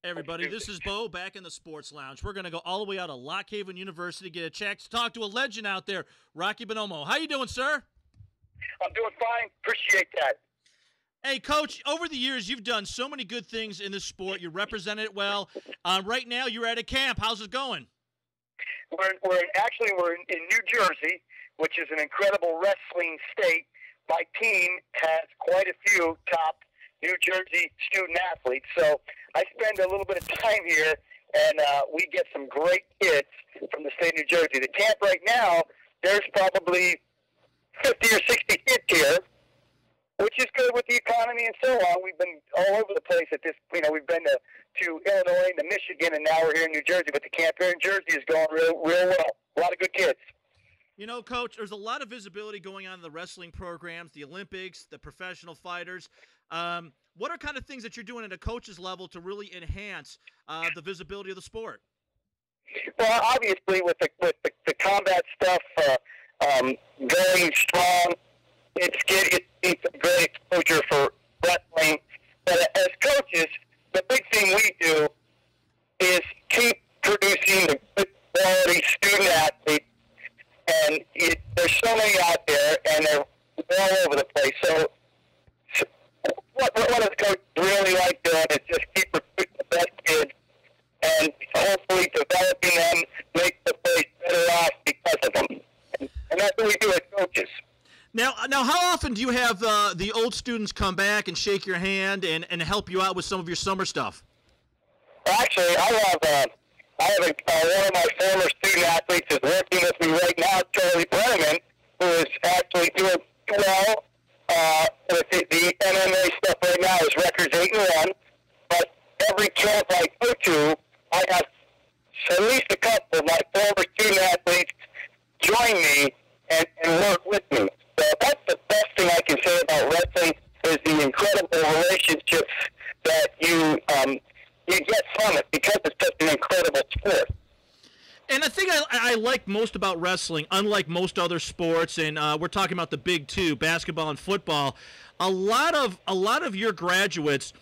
Hey everybody, this is Bo back in the Sports Lounge. We're going to go all the way out of Lock Haven University, get a chance to talk to a legend out there, Rocky Bonomo. How you doing, sir? I'm doing fine. Appreciate that. Hey, Coach, over the years, you've done so many good things in this sport. You represented it well. Right now, you're at a camp. How's it going? We're in New Jersey, which is an incredible wrestling state. My team has quite a few top New Jersey student athletes, so I spend a little bit of time here, and we get some great kids from the state of New Jersey. The camp right now, there's probably 50 or 60 kids here, which is good with the economy and so on. We've been all over the place at this. We've been to Illinois, to Michigan, and now we're here in New Jersey. But the camp here in Jersey is going real well. A lot of good kids. You know, Coach, there's a lot of visibility going on in the wrestling programs, the Olympics, the professional fighters. What are kind of things that you're doing at a coach's level to really enhance the visibility of the sport? Well, obviously, with the combat stuff going strong, it's a great exposure for wrestling. But as coaches, the big thing we do is keep producing the good quality student athletes. And there's so many out there, and they're all over the place. So what does coach really like doing is just keep recruiting the best kids and hopefully developing them, make the place better off because of them. And that's what we do as coaches. Now, how often do you have the old students come back and shake your hand and help you out with some of your summer stuff? Actually, I have one of my former student athletes is working with me right now, Charlie Brenneman, who is actually doing well with the MMA stuff right now. His record's 8-1. But every camp I go to, I have at least a couple of my former student athletes join me and work with me. So that's the best thing I can say about wrestling is the incredible relationships that you get from it because it's such an incredible sport. And the thing I like most about wrestling, unlike most other sports, and we're talking about the big two, basketball and football, a lot of your graduates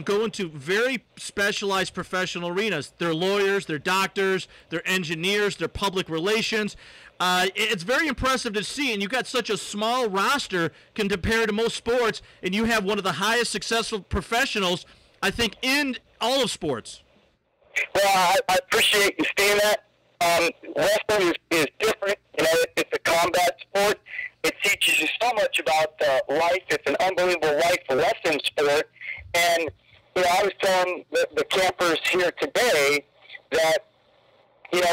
go into very specialized professional arenas. They're lawyers, they're doctors, they're engineers, they're public relations. It's very impressive to see, and you've got such a small roster compared to most sports, and you have one of the highest successful professionals, I think, in all of sports. Well, I appreciate you saying that. Wrestling is different. It's a combat sport. It teaches you so much about life. It's an unbelievable life lesson sport. And I was telling the campers here today that you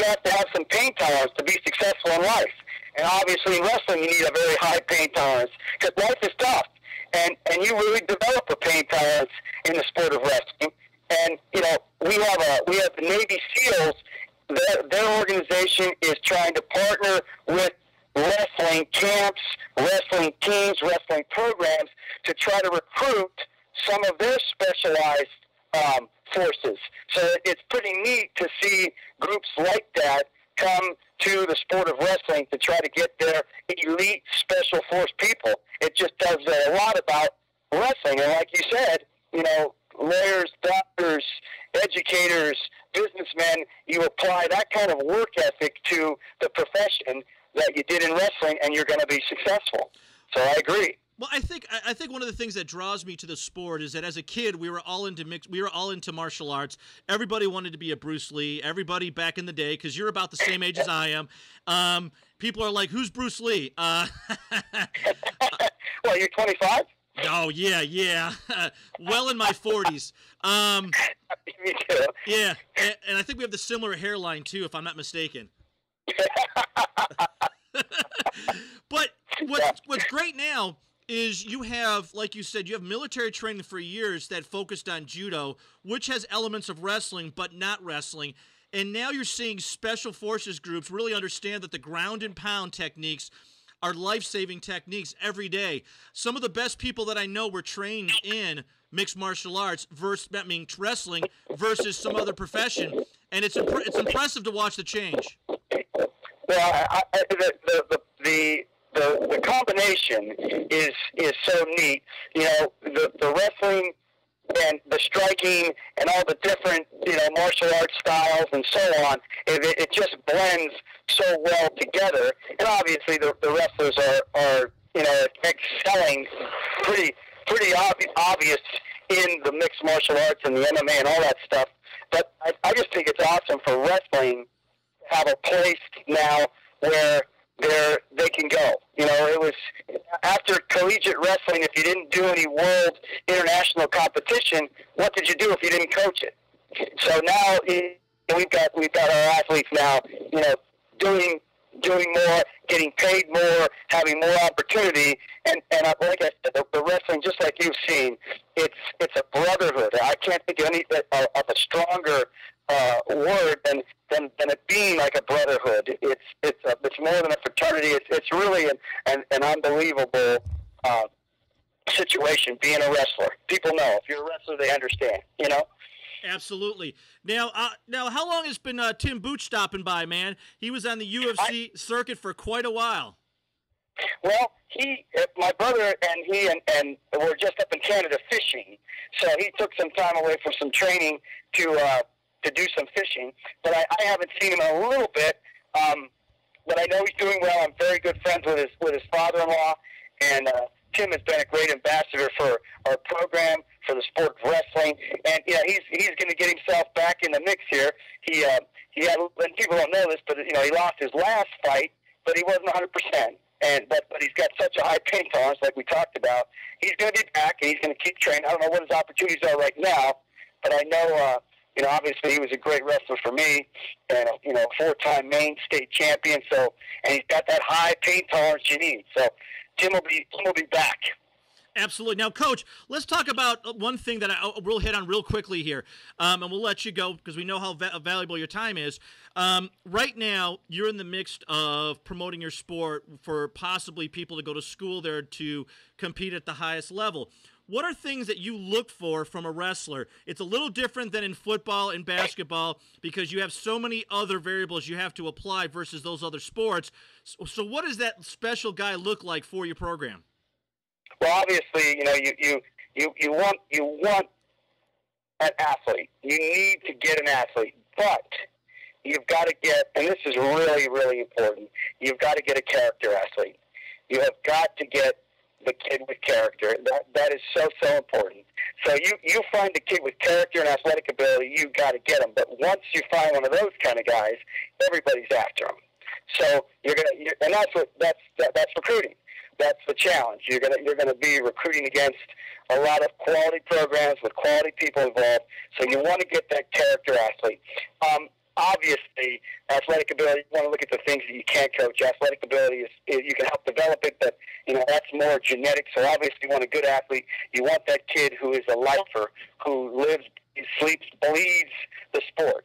have to have some pain tolerance to be successful in life. And obviously in wrestling you need a very high pain tolerance because life is tough. And you really develop a pain tolerance in the sport of wrestling. And we have the Navy SEALs. Their organization is trying to partner with wrestling camps, wrestling teams, wrestling programs to try to recruit some of their specialized forces. So it's pretty neat to see groups like that come to the sport of wrestling to try to get their elite special force people. It just tells you a lot about wrestling. And like you said, lawyers, doctors, educators, businessmen, you apply that kind of work ethic to the profession that you did in wrestling, and you're going to be successful. So I agree. Well, I think one of the things that draws me to the sport is that as a kid we were all into martial arts. Everybody wanted to be a Bruce Lee. Everybody back in the day, because you're about the same age as I am. People are like, "Who's Bruce Lee?" Well, you're 25. Oh yeah. Well in my 40s. Me too. Yeah, and I think we have the similar hairline too, if I'm not mistaken. But what's great now is you have, like you said, you have military training for years that focused on judo, which has elements of wrestling, but not wrestling. And now you're seeing special forces groups really understand that the ground and pound techniques are life-saving techniques every day. Some of the best people that I know were trained in mixed martial arts versus wrestling versus some other profession, and it's impressive to watch the change. Well, the combination is so neat. The wrestling and the striking and all the different, martial arts styles and so on, it just blends so well together. And obviously the wrestlers are excelling pretty obvious in the mixed martial arts and the MMA and all that stuff. But I just think it's awesome for wrestling to have a place now where they can go. It was after collegiate wrestling, if you didn't do any world international competition, what did you do if you didn't coach it? So now we've got our athletes now, doing more, getting paid more, having more opportunity, and like I said, the wrestling, just like you've seen, it's a brotherhood. I can't think of of a stronger word than it being like a brotherhood. It's more than a fraternity. It's really an unbelievable situation being a wrestler. People know if you're a wrestler, they understand. Absolutely. Now, how long has been Tim Booch stopping by, man? He was on the UFC circuit for quite a while. Well, my brother and he and were just up in Canada fishing, so he took some time away from some training to do some fishing. But I haven't seen him in a little bit. But I know he's doing well. I'm very good friends with his father-in-law, and Tim has been a great ambassador for our program, for the sport of wrestling, and he's going to get himself back in the mix here. He had, and people don't know this, but he lost his last fight, but he wasn't 100%. But he's got such a high pain tolerance, like we talked about. He's going to be back, and he's going to keep training. I don't know what his opportunities are right now, but I know, obviously he was a great wrestler for me, and 4-time Maine state champion. So, and he's got that high pain tolerance you need. So, Tim will be back. Absolutely. Now, Coach, let's talk about one thing that we'll hit on real quickly here, and we'll let you go because we know how valuable your time is. Right now, you're in the midst of promoting your sport for possibly people to go to school there to compete at the highest level. What are things that you look for from a wrestler? It's a little different than in football and basketball because you have so many other variables you have to apply versus those other sports. So what does that special guy look like for your program? Well, obviously, you want an athlete. You need to get an athlete, but you've got to get, and this is really, really important, you've got to get a character athlete. You have got to get the kid with character. That is so important. So you find the kid with character and athletic ability, you've got to get him. But once you find one of those kind of guys, everybody's after him. So and that's recruiting. That's the challenge. You're gonna be recruiting against a lot of quality programs with quality people involved. So you want to get that character athlete. Obviously, athletic ability, you want to look at the things that you can't coach. Athletic ability is you can help develop it, but that's more genetic. So obviously, you want a good athlete. You want that kid who is a lifer, who lives, sleeps, bleeds the sport,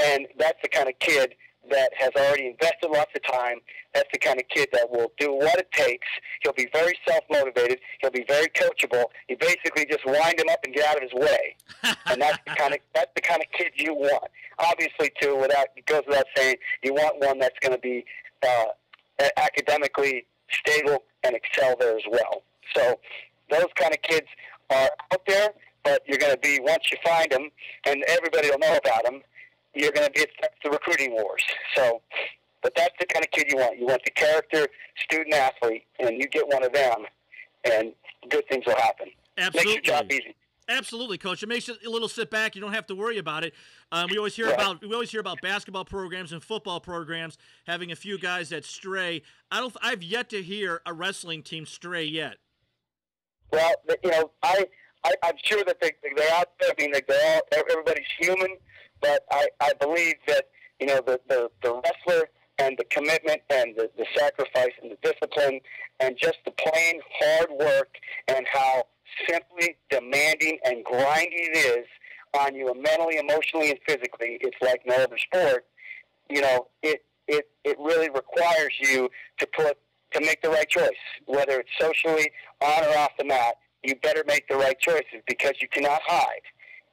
and that's the kind of kid that has already invested lots of time. That's the kind of kid that will do what it takes. He'll be very self-motivated. He'll be very coachable. You basically just wind him up and get out of his way. And that's the kind of kid you want. Obviously, too, it goes without saying, you want one that's going to be academically stable and excel there as well. So those kind of kids are out there, but you're going to be, once you find them, and everybody will know about them, you're going to be, that's the recruiting wars. So, but that's the kind of kid you want. You want the character student athlete, and you get one of them, and good things will happen. Absolutely. Makes your job easy. Absolutely, Coach. It makes it a little sit back. You don't have to worry about it. We always hear about basketball programs and football programs having a few guys that stray. I've yet to hear a wrestling team stray yet. Well, I'm sure that they're out there. I mean, everybody's human. But I believe that, the wrestler and the commitment and the sacrifice and the discipline and just the plain hard work and how simply demanding and grinding it is on you mentally, emotionally, and physically, it's like no other sport. It really requires you to make the right choice, whether it's socially, on or off the mat. You better make the right choices because you cannot hide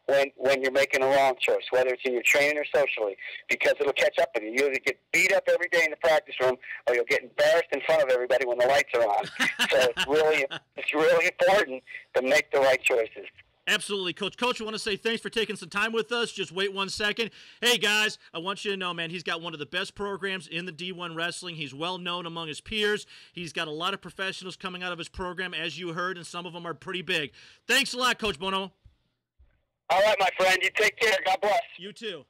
when you're making a wrong choice, whether it's in your training or socially, because it'll catch up with you. You'll either get beat up every day in the practice room, or you'll get embarrassed in front of everybody when the lights are on. So it's really important to make the right choices. Absolutely, Coach. Coach, I want to say thanks for taking some time with us. Just wait 1 second. Hey, guys, I want you to know, man, he's got one of the best programs in the D1 wrestling. He's well known among his peers. He's got a lot of professionals coming out of his program, as you heard, and some of them are pretty big. Thanks a lot, Coach Bono. All right, my friend. You take care. God bless. You too.